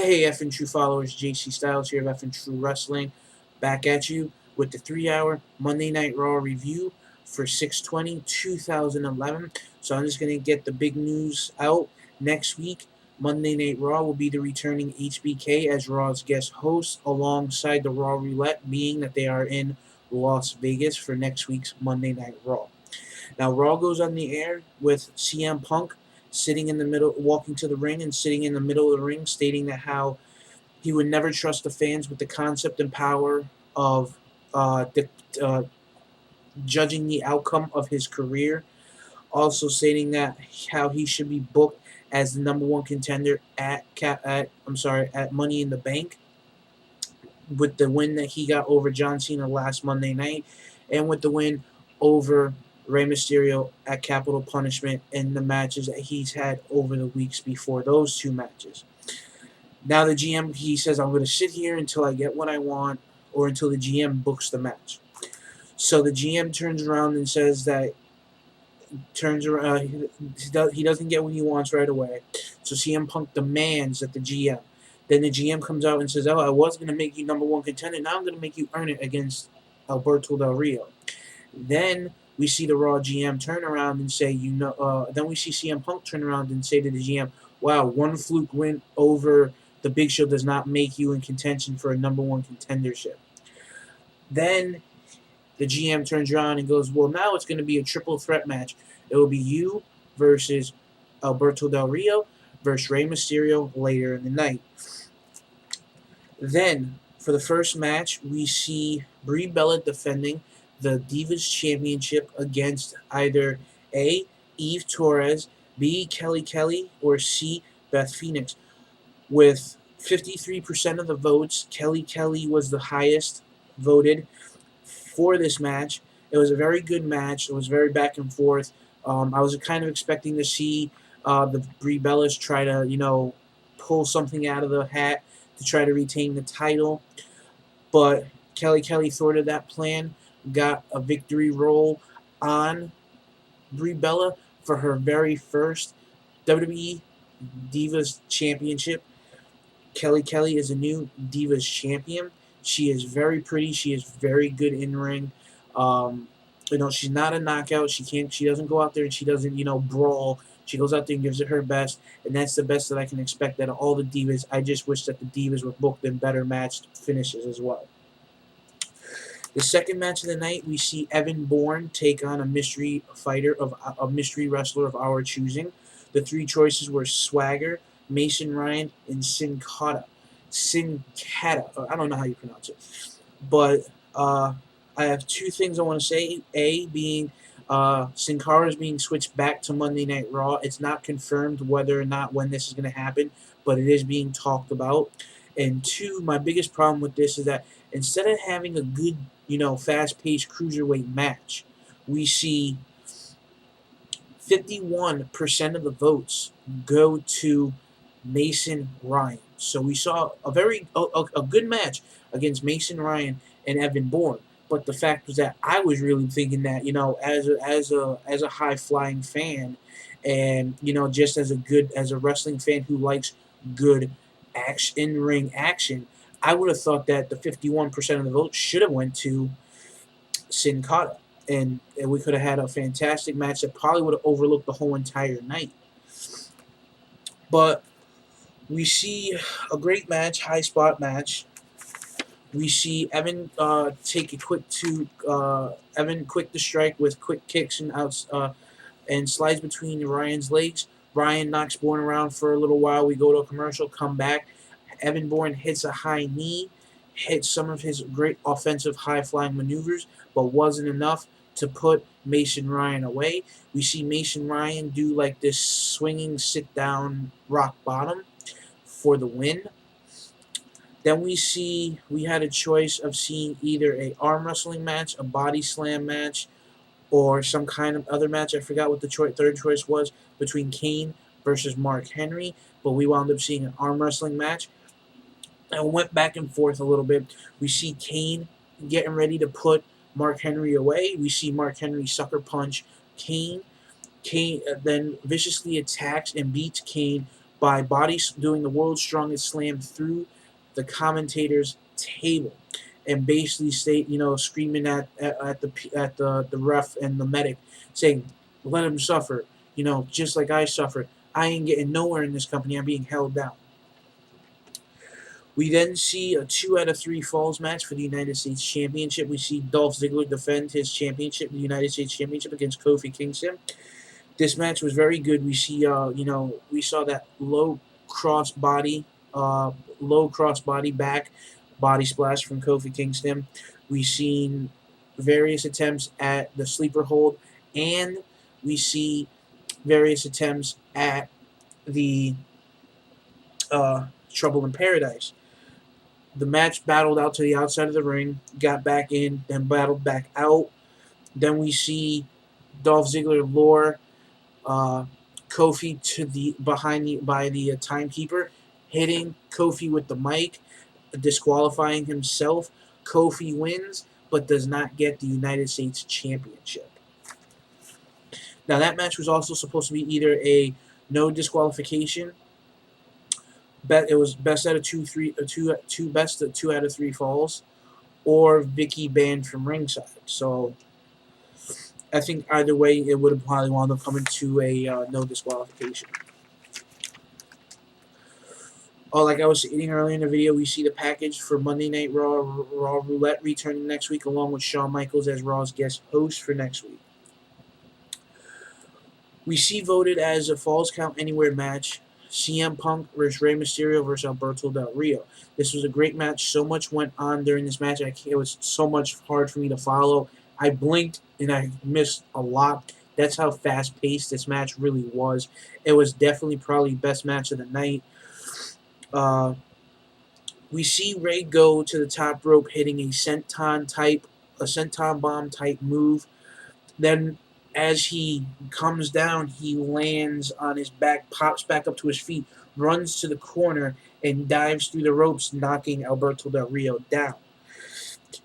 Hey, F and True followers, JC Styles here of F and True Wrestling, back at you with the 3-hour Monday Night Raw review for 6/20/2011. So I'm just going to get the big news out. Next week, Monday Night Raw will be the returning HBK as Raw's guest host alongside the Raw Roulette, being that they are in Las Vegas for next week's Monday Night Raw. Now, Raw goes on the air with CM Punk sitting in the middle, walking to the ring and sitting in the middle of the ring, stating that how he would never trust the fans with the concept and power of the, judging the outcome of his career. Also stating that how he should be booked as the number one contender at Money in the Bank, with the win that he got over John Cena last Monday night, and with the win over Rey Mysterio at Capital Punishment in the matches that he's had over the weeks before those two matches. Now the GM, he says, I'm going to sit here until I get what I want or until the GM books the match. So the GM turns around and says that he doesn't get what he wants right away. So CM Punk demands that the GM. Then the GM comes out and says, oh, I was going to make you number one contender. Now I'm going to make you earn it against Alberto Del Rio. Then we see the Raw GM turn around and say, then we see CM Punk turn around and say to the GM, wow, one fluke win over the Big Show does not make you in contention for a number one contendership. Then the GM turns around and goes, well, now it's going to be a triple threat match. It will be you versus Alberto Del Rio versus Rey Mysterio later in the night. Then, for the first match, we see Brie Bella defending the Divas Championship against either A, Eve Torres, B, Kelly Kelly, or C, Beth Phoenix. With 53% of the votes, Kelly Kelly was the highest voted for this match. It was a very good match. It was very back and forth. I was kind of expecting to see the Brie Bellas try to, pull something out of the hat to try to retain the title. But Kelly Kelly thwarted that plan, got a victory roll on Brie Bella for her very first WWE Divas Championship. Kelly Kelly is a new Divas champion. She is very pretty. She is very good in ring. She's not a knockout. She doesn't go out there and she doesn't, brawl. She goes out there and gives it her best, and that's the best that I can expect out of all the Divas. I just wish that the Divas were booked in better matched finishes as well. The second match of the night, we see Evan Bourne take on a mystery wrestler of our choosing. The three choices were Swagger, Mason Ryan, and Sin Cara. I don't know how you pronounce it. But I have two things I want to say. A, being Sin Cara is being switched back to Monday Night Raw. It's not confirmed whether or not when this is going to happen, but it is being talked about. And two, my biggest problem with this is that instead of having a good, fast-paced cruiserweight match, we see 51% of the votes go to Mason Ryan. So we saw a good match against Mason Ryan and Evan Bourne. But the fact was that I was really thinking that, as a high flying fan, and just as a wrestling fan who likes good in ring action, I would have thought that the 51% of the votes should have went to Sin Cara, and we could have had a fantastic match that probably would have overlooked the whole entire night. But we see a great match, high spot match. We see Evan quick to strike with quick kicks and outs and slides between Ryan's legs. Ryan knocks Bourne around for a little while. We go to a commercial, come back. Evan Bourne hits a high knee, hits some of his great offensive high-flying maneuvers, but wasn't enough to put Mason Ryan away. We see Mason Ryan do like this swinging sit-down rock bottom for the win. Then we had a choice of seeing either a arm wrestling match, a body slam match, or some kind of other match. I forgot what the third choice was between Kane versus Mark Henry, but we wound up seeing an arm wrestling match. And we went back and forth a little bit. We see Kane getting ready to put Mark Henry away. We see Mark Henry sucker punch Kane. Kane then viciously attacks and beats Kane by doing the world's strongest slam through the commentator's table, and basically screaming at the ref and the medic, saying, "Let him suffer. Just like I suffered. I ain't getting nowhere in this company. I'm being held down." We then see a 2 out of 3 falls match for the United States Championship. We see Dolph Ziggler defend his championship, the United States Championship, against Kofi Kingston. This match was very good. We saw that low cross body back body splash from Kofi Kingston. We seen various attempts at the sleeper hold, and we see various attempts at the Trouble in Paradise. The match battled out to the outside of the ring, got back in, then battled back out. Then we see Dolph Ziggler lure Kofi to the by the timekeeper, hitting Kofi with the mic, disqualifying himself. Kofi wins, but does not get the United States Championship. Now that match was also supposed to be either a no disqualification. It was best out of two 2 out of 3 falls, or Vicky banned from ringside. So I think either way, it would have probably wound up coming to a no disqualification. Oh, like I was stating earlier in the video, we see the package for Monday Night Raw Roulette returning next week, along with Shawn Michaels as Raw's guest host for next week. We see voted as a Falls Count Anywhere match, CM Punk versus Rey Mysterio versus Alberto Del Rio. This was a great match. So much went on during this match. It was so much hard for me to follow. I blinked and I missed a lot. That's how fast-paced this match really was. It was definitely probably best match of the night. We see Rey go to the top rope, hitting a senton bomb type move. Then, as he comes down, he lands on his back, pops back up to his feet, runs to the corner, and dives through the ropes, knocking Alberto Del Rio down.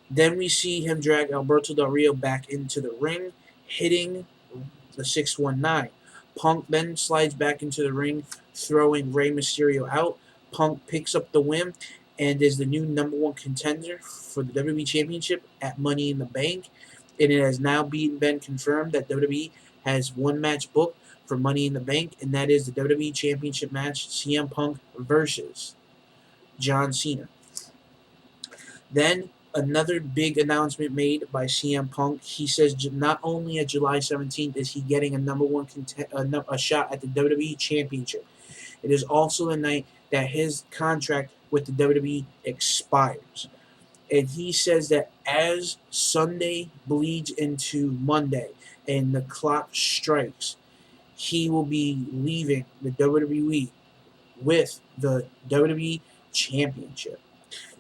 Then we see him drag Alberto Del Rio back into the ring, hitting the 619. Punk then slides back into the ring, throwing Rey Mysterio out. Punk picks up the win and is the new #1 contender for the WWE Championship at Money in the Bank. And it has now been confirmed that WWE has one match booked for Money in the Bank, and that is the WWE Championship match, CM Punk versus John Cena. Then another big announcement made by CM Punk. He says not only at July 17th is he getting a a shot at the WWE Championship, it is also the night that his contract with the WWE expires. And he says that as Sunday bleeds into Monday and the clock strikes, he will be leaving the WWE with the WWE Championship.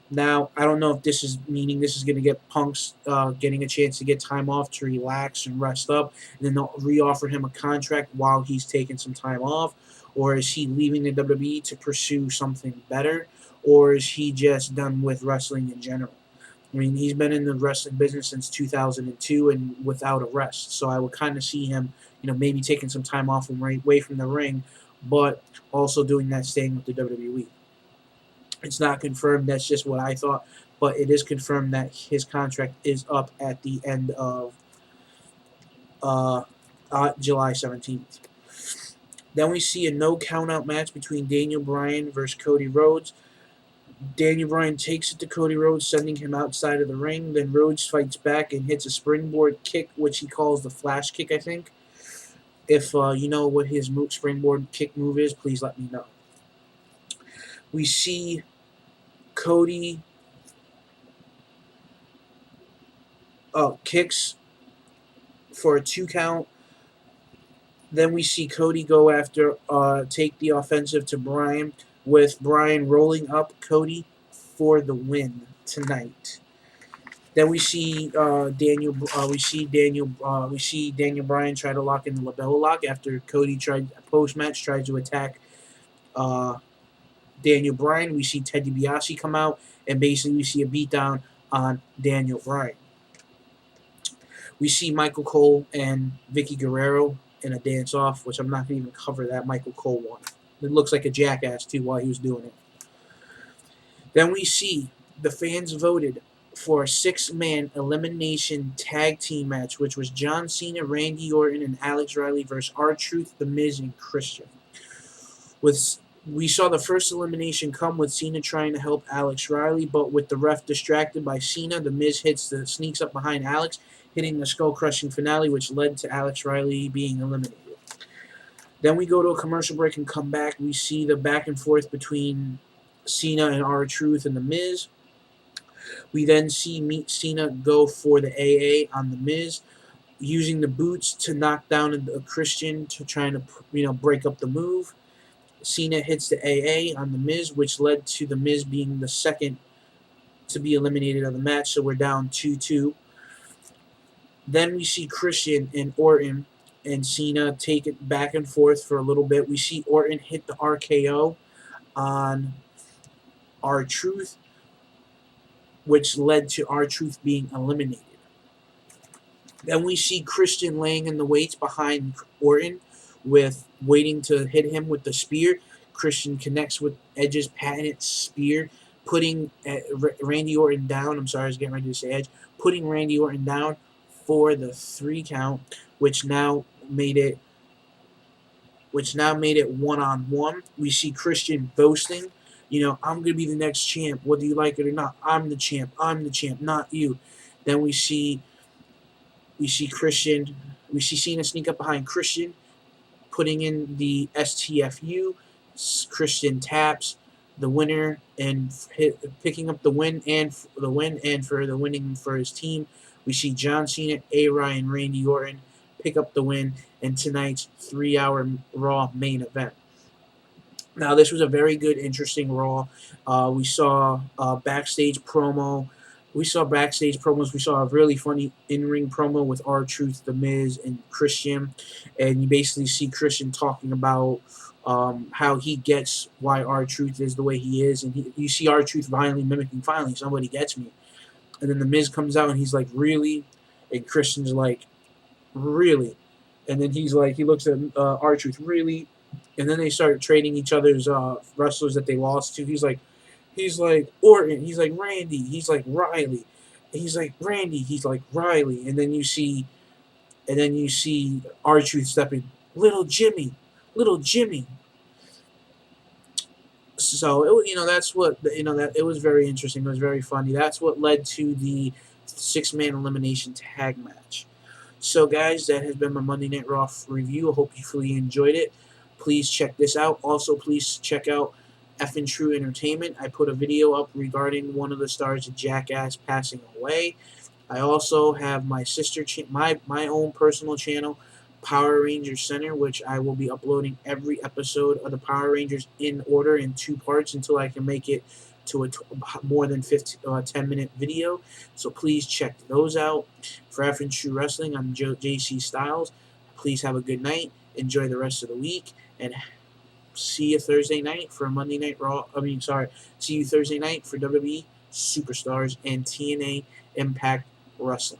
Now, I don't know if this is meaning this is going to get Punk's getting a chance to get time off to relax and rest up, and then they'll re-offer him a contract while he's taking some time off, or is he leaving the WWE to pursue something better, or is he just done with wrestling in general? I mean, he's been in the wrestling business since 2002 and without a rest, so I would kind of see him, maybe taking some time off away from the ring, but also doing that, staying with the WWE. It's not confirmed. That's just what I thought. But it is confirmed that his contract is up at the end of July 17th. Then we see a no count-out match between Daniel Bryan versus Cody Rhodes. Daniel Bryan takes it to Cody Rhodes, sending him outside of the ring. Then Rhodes fights back and hits a springboard kick, which he calls the flash kick, I think. If you know what his springboard kick move is, please let me know. We see Cody kicks for a 2 count. Then we see Cody go after, take the offensive to Bryan, with Bryan rolling up Cody for the win tonight. Then we see Daniel Bryan try to lock in the labella lock after Cody post match tried to attack Daniel Bryan. We see Ted DiBiase come out, and basically we see a beatdown on Daniel Bryan. We see Michael Cole and Vicky Guerrero in a dance-off, which I'm not going to even cover that Michael Cole one. It looks like a jackass too while he was doing it. Then we see the fans voted for a 6-man elimination tag team match, which was John Cena, Randy Orton, and Alex Riley versus R-Truth, The Miz, and Christian. We saw the first elimination come with Cena trying to help Alex Riley, but with the ref distracted by Cena, The Miz sneaks up behind Alex, hitting the skull-crushing finale, which led to Alex Riley being eliminated. Then we go to a commercial break and come back. We see the back and forth between Cena and R-Truth and The Miz. We then see Cena go for the AA on The Miz, using the boots to knock down a Christian to trying to break up the move. Cena hits the AA on The Miz, which led to The Miz being the second to be eliminated of the match, so we're down 2-2. Then we see Christian and Orton and Cena take it back and forth for a little bit. We see Orton hit the RKO on R-Truth, which led to R-Truth being eliminated. Then we see Christian laying in the weights behind Orton, waiting to hit him with the spear. Christian connects with Edge's patented spear, putting Randy Orton down. I'm sorry, I was getting ready to say Edge. Putting Randy Orton down for the 3 count, which now made it 1-on-1. We see Christian boasting, I'm going to be the next champ, whether you like it or not. I'm the champ, not you. Then we see Cena sneak up behind Christian, putting in the STFU. Christian taps the winner and picking up the win and for the winning for his team. We see John Cena, A-Ryan, and Randy Orton pick up the win in tonight's 3-hour Raw main event. Now, this was a very good, interesting Raw. We saw backstage promos. We saw a really funny in-ring promo with R-Truth, The Miz, and Christian. And you basically see Christian talking about how he gets why R-Truth is the way he is. And you see R-Truth finally, somebody gets me. And then The Miz comes out and he's like, really? And Christian's like, really? And then he looks at R-Truth, really? And then they start trading each other's wrestlers that they lost to. He's like Orton. He's like Randy. He's like Riley. He's like Randy. He's like Riley. And then you see R-Truth stepping, little Jimmy. So it was very interesting. It was very funny. That's what led to the 6-man elimination tag match. So guys, that has been my Monday Night Raw review. I hope you fully enjoyed it. Please check this out. Also, please check out Effin' True Entertainment. I put a video up regarding one of the stars of Jackass passing away. I also have my sister, my own personal channel, Power Rangers Center, which I will be uploading every episode of the Power Rangers in order in 2 parts until I can make it to a more than 10-minute video. So please check those out. For Effin' True Wrestling, I'm JC Styles. Please have a good night. Enjoy the rest of the week. And see you Thursday night for Monday Night Raw. See you Thursday night for WWE Superstars and TNA Impact Wrestling.